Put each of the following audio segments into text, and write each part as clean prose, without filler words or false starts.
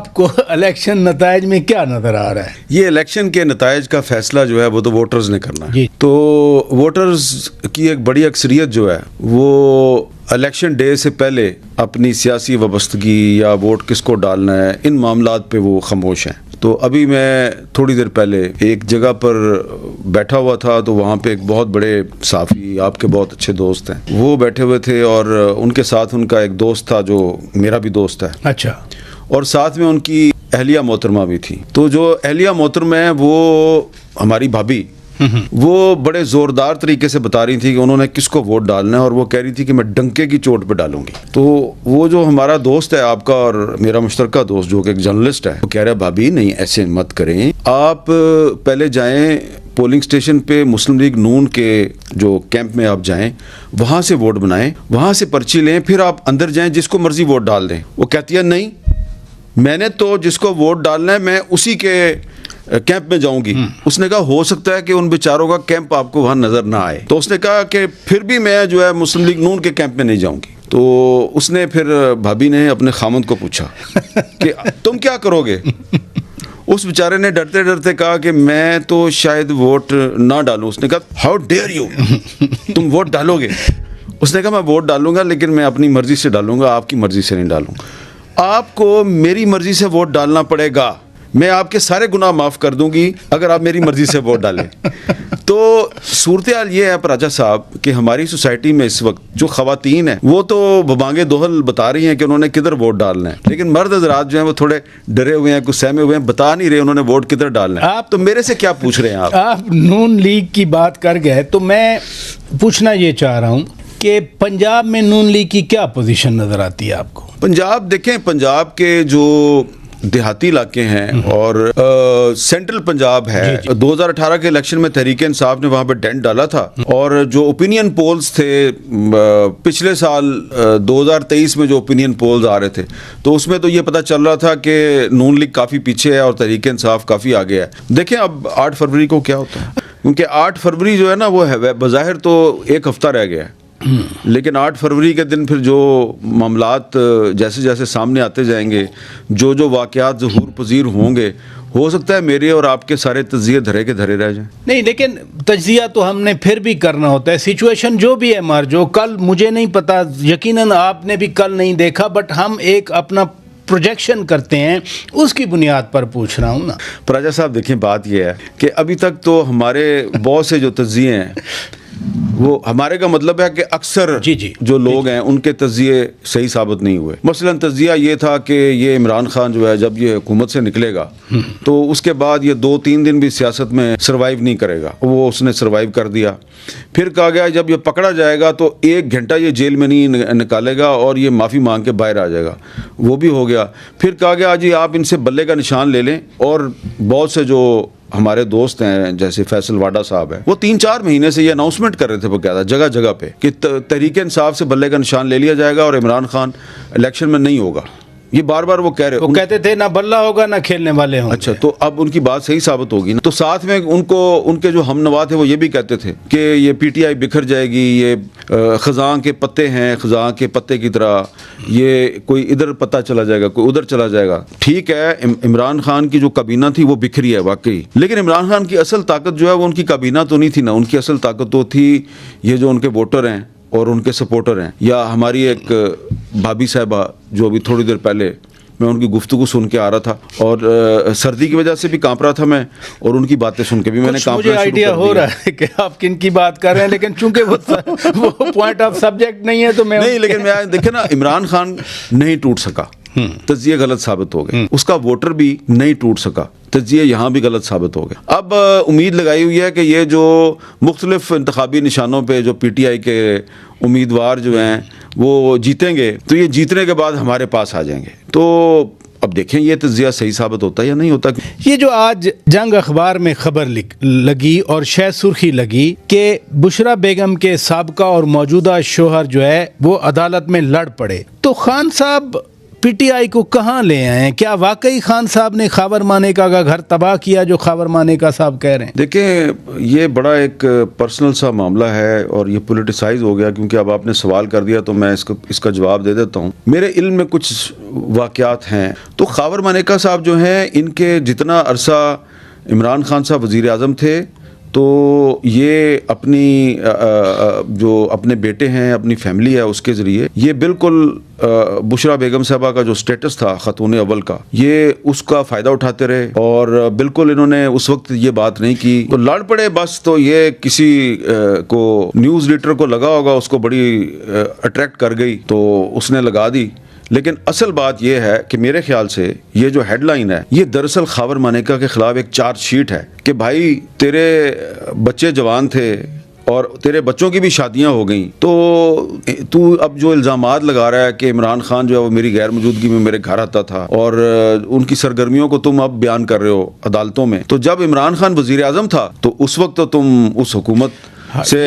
आपको इलेक्शन नतायज में क्या नजर आ रहा है? ये इलेक्शन के नतायज का फैसला जो है वो तो वोटर्स ने करना है। तो वोटर्स की एक बड़ी अक्सरियत जो है वो इलेक्शन डे से पहले अपनी सियासी वाबस्तगी या वोट किसको डालना है इन मामलात पे वो खामोश हैं। तो अभी मैं थोड़ी देर पहले एक जगह पर बैठा हुआ था, तो वहाँ पे एक बहुत बड़े साफ़ी, आपके बहुत अच्छे दोस्त हैं, वो बैठे हुए थे और उनके साथ उनका एक दोस्त था जो मेरा भी दोस्त है। अच्छा। और साथ में उनकी अहलिया मोहतरमा भी थी। तो जो अहलिया मोहतरमा है वो हमारी भाभी, वो बड़े ज़ोरदार तरीके से बता रही थी कि उन्होंने किसको वोट डालना है, और वो कह रही थी कि मैं डंके की चोट पे डालूंगी। तो वो जो हमारा दोस्त है, आपका और मेरा मुश्तरका दोस्त जो कि एक जर्नलिस्ट है, वो कह रहा है भाभी नहीं ऐसे मत करें, आप पहले जाएं पोलिंग स्टेशन पे, मुस्लिम लीग नून के जो कैंप में आप जाएं, वहाँ से वोट बनाएं, वहाँ से पर्ची लें, फिर आप अंदर जाएं, जिसको मर्जी वोट डाल दें। वो कहती है नहीं, मैंने तो जिसको वोट डालना है मैं उसी के कैंप में जाऊंगी। उसने कहा हो सकता है कि उन बेचारों का कैंप आपको वहां नजर ना आए। तो उसने कहा कि फिर भी मैं जो है मुस्लिम लीग नून के कैंप में नहीं जाऊंगी। तो उसने फिर भाभी ने अपने खामद को पूछा कि तुम क्या करोगे? उस बेचारे ने डरते डरते कहा कि मैं तो शायद वोट ना डालूं। उसने कहा हाउ डेयर यू, तुम वोट डालोगे? उसने कहा मैं वोट डालूंगा, लेकिन मैं अपनी मर्जी से डालूंगा, आपकी मर्जी से नहीं डालूंगा। आपको मेरी मर्जी से वोट डालना पड़ेगा, मैं आपके सारे गुनाह माफ़ कर दूंगी अगर आप मेरी मर्जी से वोट डालें। तो सूरत हाल ये है राजा साहब कि हमारी सोसाइटी में इस वक्त जो ख़वातीन हैं वो तो बबांगे दोहल बता रही हैं कि उन्होंने किधर वोट डालना है, लेकिन मर्द हज़रात जो हैं वो थोड़े डरे हुए हैं, कुछ सहमे हुए हैं, बता नहीं रहे उन्होंने वोट किधर डालना है। आप तो मेरे से क्या पूछ रहे हैं? आप नून लीग की बात कर गए तो मैं पूछना ये चाह रहा हूँ कि पंजाब में नून लीग की क्या पोजीशन नज़र आती है आपको? पंजाब देखें, पंजाब के जो देहाती इलाके हैं और सेंट्रल पंजाब है, 2018 के इलेक्शन में तहरीक इंसाफ ने वहाँ पे डेंट डाला था, और जो ओपिनियन पोल्स थे पिछले साल 2023 में जो ओपिनियन पोल्स आ रहे थे, तो उसमें तो ये पता चल रहा था कि नून लीग काफ़ी पीछे है और तहरीक इंसाफ काफ़ी आगे है। देखें अब 8 फरवरी को क्या होता है, क्योंकि 8 फरवरी जो है ना वो है बज़ाहिर तो एक हफ़्ता रह गया है, लेकिन 8 फरवरी के दिन फिर जो मामलात जैसे जैसे सामने आते जाएंगे, जो जो वाक़यात ज़हूर पज़ीर होंगे, हो सकता है मेरे और आपके सारे तज्ज़िये धरे के धरे रह जाएं। नहीं, लेकिन तज्ज़िया तो हमने फिर भी करना होता है। सिचुएशन जो भी है जो कल मुझे नहीं पता, यकीनन आपने भी कल नहीं देखा, बट हम एक अपना प्रोजेक्शन करते हैं, उसकी बुनियाद पर पूछ रहा हूँ ना। राजा साहब देखें, बात यह है कि अभी तक तो हमारे बहुत से जो तज्ज़िये हैं वो हमारे का मतलब है कि अक्सर जो लोग हैं उनके तज्ज़िये सही साबित नहीं हुए। मसलन तज्ज़िया ये था कि ये इमरान खान जो है जब ये हुकूमत से निकलेगा तो उसके बाद ये 2-3 दिन भी सियासत में सरवाइव नहीं करेगा, वो उसने सरवाइव कर दिया। फिर कहा गया जब ये पकड़ा जाएगा तो 1 घंटा ये जेल में नहीं निकालेगा और ये माफ़ी मांग के बाहर आ जाएगा, वो भी हो गया। फिर कहा गया जी आप इनसे बल्ले का निशान ले लें, और बहुत से जो हमारे दोस्त हैं जैसे फैसल वाडा साहब हैं, वो 3-4 महीने से ये अनाउंसमेंट कर रहे थे, वो क्या था जगह जगह पे कि तहरीक इंसाफ से बल्ले का निशान ले लिया जाएगा और इमरान खान इलेक्शन में नहीं होगा। ये बार बार वो कह रहे, वो कहते थे ना बल्ला होगा ना खेलने वाले होंगे। अच्छा, तो अब उनकी बात सही साबित होगी ना। तो साथ में उनको उनके जो हमनवा थे वो ये भी कहते थे कि ये पीटीआई बिखर जाएगी, ये खज़ां के पत्ते हैं, खज़ां के पत्ते की तरह, ये कोई इधर पता चला जाएगा, कोई उधर चला जाएगा। ठीक है, इमरान खान की जो काबीना थी वो बिखरी है वाकई, लेकिन इमरान खान की असल ताकत जो है वो उनकी काबीना तो नहीं थी ना, उनकी असल ताकत तो थी ये जो उनके वोटर हैं और उनके सपोर्टर हैं। या हमारी एक भाभी साहिबा जो अभी थोड़ी देर पहले मैं उनकी गुफ्तगू सुन के आ रहा था, और सर्दी की वजह से भी कांप रहा था मैं, और उनकी बातें सुन के भी मैंने कांपना शुरू कर दिया। मुझे आइडिया हो रहा है कि आप किन की बात कर रहे हैं, लेकिन चूंकि वो पॉइंट ऑफ सब्जेक्ट नहीं है तो मैं नहीं, लेकिन मैं देखे ना, इमरान खान नहीं टूट सका, तज्ज़िये गलत साबित हो गए, उसका वोटर भी नहीं टूट सका, तज्ज़िये यहाँ भी गलत साबित हो गए। अब उम्मीद लगाई हुई है कि ये जो मुख्तलिफ इंतखाबी निशानों पे जो पीटीआई के उम्मीदवार जो हैं वो जीतेंगे, तो ये जीतने के बाद हमारे पास आ जाएंगे। तो अब देखें ये तज्ज़िया सही साबित होता है या नहीं होता। ये जो आज जंग अखबार में खबर लगी और शायद सुर्खी लगी कि बुशरा बेगम के साबका और मौजूदा शोहर जो है वो अदालत में लड़ पड़े, तो खान साहब पीटीआई को कहाँ ले आए हैं? क्या वाकई खान साहब ने खावर मानेका का घर तबाह किया जो खावर मानेका साहब कह रहे हैं? देखिए, ये बड़ा एक पर्सनल सा मामला है और ये पॉलिटिसाइज हो गया, क्योंकि अब आपने सवाल कर दिया तो मैं इसका जवाब दे देता हूँ। मेरे इल्म में कुछ वाक़यात हैं। तो खावर मानेका साहब जो हैं, इनके जितना अरसा इमरान खान साहब वज़ीर आज़म थे, तो ये अपनी जो अपने बेटे हैं, अपनी फैमिली है, उसके ज़रिए ये बिल्कुल बुशरा बेगम साहबा का जो स्टेटस था ख़ातून अव्वल का, ये उसका फ़ायदा उठाते रहे और बिल्कुल इन्होंने उस वक्त ये बात नहीं की, तो लड़ पड़े बस। तो ये किसी को न्यूज़ रीडर को लगा होगा, उसको बड़ी अट्रैक्ट कर गई तो उसने लगा दी। लेकिन असल बात यह है कि मेरे ख्याल से ये जो हेडलाइन है, ये दरअसल खावर मानेका के खिलाफ एक चार्जशीट है कि भाई तेरे बच्चे जवान थे और तेरे बच्चों की भी शादियां हो गई, तो तू अब जो इल्ज़ामात लगा रहा है कि इमरान खान जो है वो मेरी गैर मौजूदगी में मेरे घर आता था और उनकी सरगर्मियों को तुम अब बयान कर रहे हो अदालतों में। तो जब इमरान खान वज़ीर आज़म था तो उस वक्त तो तुम उस हुकूमत से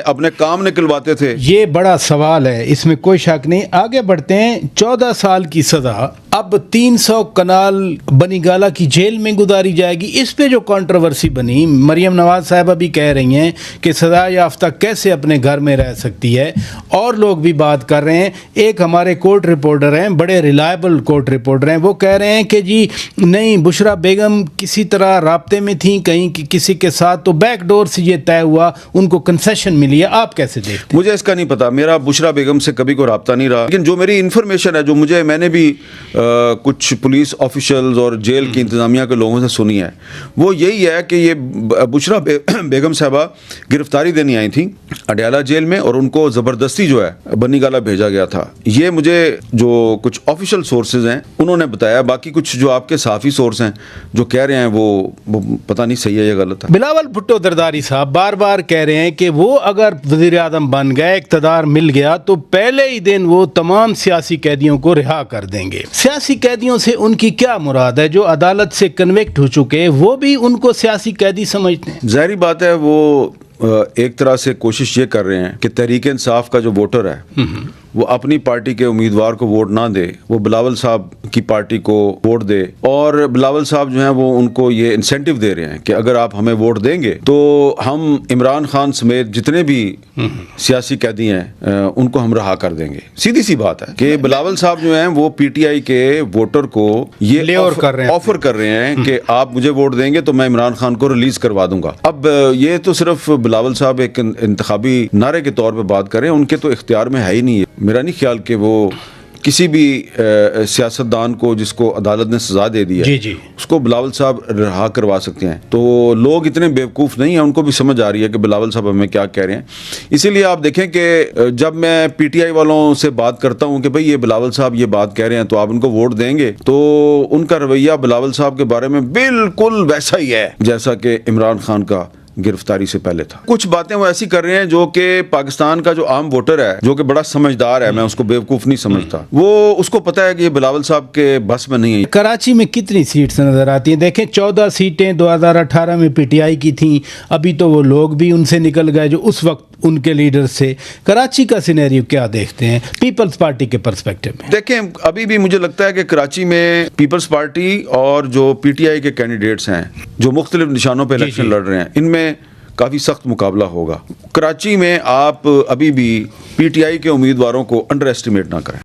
अपने काम निकलवाते थे। ये बड़ा सवाल है, इसमें कोई शक नहीं। आगे बढ़ते हैं। 14 साल की सज़ा अब 300 कनाल बनीगाला की जेल में गुजारी जाएगी। इस पे जो कंट्रोवर्सी बनी, मरियम नवाज साहबा भी कह रही हैं कि सज़ा याफ्ता कैसे अपने घर में रह सकती है, और लोग भी बात कर रहे हैं। एक हमारे कोर्ट रिपोर्टर हैं, बड़े रिलायबल कोर्ट रिपोर्टर हैं, वो कह रहे हैं कि जी नहीं, बुशरा बेगम किसी तरह राब्ते में थी कहीं किसी के साथ, तो बैकडोर से ये तय हुआ, उनको कंसेशन मिली है। आप कैसे देखते हैं? मुझे इसका नहीं पता, मेरा बुशरा बेगम से कभी कोई राब्ता नहीं रहा, लेकिन जो मेरी इन्फॉर्मेशन है, जो मैंने भी कुछ पुलिस ऑफिशियल्स और जेल की इंतज़ामिया के लोगों से सुनी है, वो यही है कि ये बुशरा बेगम साहबा गिरफ्तारी देनी आई थी अडयाला जेल में और उनको ज़बरदस्ती जो है बनीगाला भेजा गया था। ये मुझे जो कुछ ऑफिशियल सोर्सेज हैं उन्होंने बताया। बाकी कुछ जो आपके साफ़ी सोर्स हैं जो कह रहे हैं वो पता नहीं सही है या गलत है। बिलावल भुट्टो दरदारी साहब बार बार कह रहे हैं कि वो अगर वज़ीर आज़म बन गए, इक़्तिदार मिल गया, तो पहले ही दिन वो तमाम सियासी कैदियों को रिहा कर देंगे। सियासी कैदियों से उनकी क्या मुराद है? जो अदालत से कन्विक्ट हो चुके, वो भी उनको सियासी कैदी समझते हैं। ज़ाहिर बात है, वो एक तरह से कोशिश ये कर रहे हैं कि तहरीक इंसाफ का जो वोटर है वो अपनी पार्टी के उम्मीदवार को वोट ना दे, वो बिलावल साहब की पार्टी को वोट दे, और बिलावल साहब जो हैं वो उनको ये इंसेंटिव दे रहे हैं कि अगर आप हमें वोट देंगे तो हम इमरान खान समेत जितने भी सियासी कैदी हैं उनको हम रहा कर देंगे। सीधी सी बात है कि बिलावल साहब जो हैं वो पीटीआई के वोटर को ये ऑफर कर रहे हैं कि आप मुझे वोट देंगे तो मैं इमरान खान को रिलीज करवा दूंगा। अब ये तो सिर्फ बिलावल साहब एक इंतखाबी नारे के तौर पर बात करें, उनके तो इख्तियार में है ही नहीं है। मेरा नहीं ख्याल कि वो किसी भी सियासतदान को जिसको अदालत ने सजा दे दी है उसको बिलावल साहब रिहा करवा सकते हैं। तो लोग इतने बेवकूफ़ नहीं हैं, उनको भी समझ आ रही है कि बिलावल साहब हमें क्या कह रहे हैं। इसीलिए आप देखें कि जब मैं पीटीआई वालों से बात करता हूं कि भाई ये बिलावल साहब ये बात कह रहे हैं तो आप उनको वोट देंगे, तो उनका रवैया बिलावल साहब के बारे में बिल्कुल वैसा ही है जैसा कि इमरान खान का गिरफ्तारी से पहले था। कुछ बातें वो ऐसी कर रहे हैं जो कि पाकिस्तान का जो आम वोटर है, जो कि बड़ा समझदार है, मैं उसको बेवकूफ़ नहीं समझता, वो उसको पता है कि ये बिलावल साहब के बस में नहीं है। कराची में कितनी सीट्स नजर आती हैं? देखें 14 सीटें 2018 में पीटीआई की थी, अभी तो वो लोग भी उनसे निकल गए जो उस वक्त उनके लीडर से। कराची का सिनेरियो क्या देखते हैं पीपल्स पार्टी के पर्सपेक्टिव में? देखें, अभी भी मुझे लगता है कि कराची में पीपल्स पार्टी और जो पीटीआई के कैंडिडेट्स हैं जो मुख्तलिफ निशानों पर इलेक्शन लड़ रहे हैं, इनमें काफ़ी सख्त मुकाबला होगा। कराची में आप अभी भी पीटीआई के उम्मीदवारों को अंडर एस्टिमेट ना करें।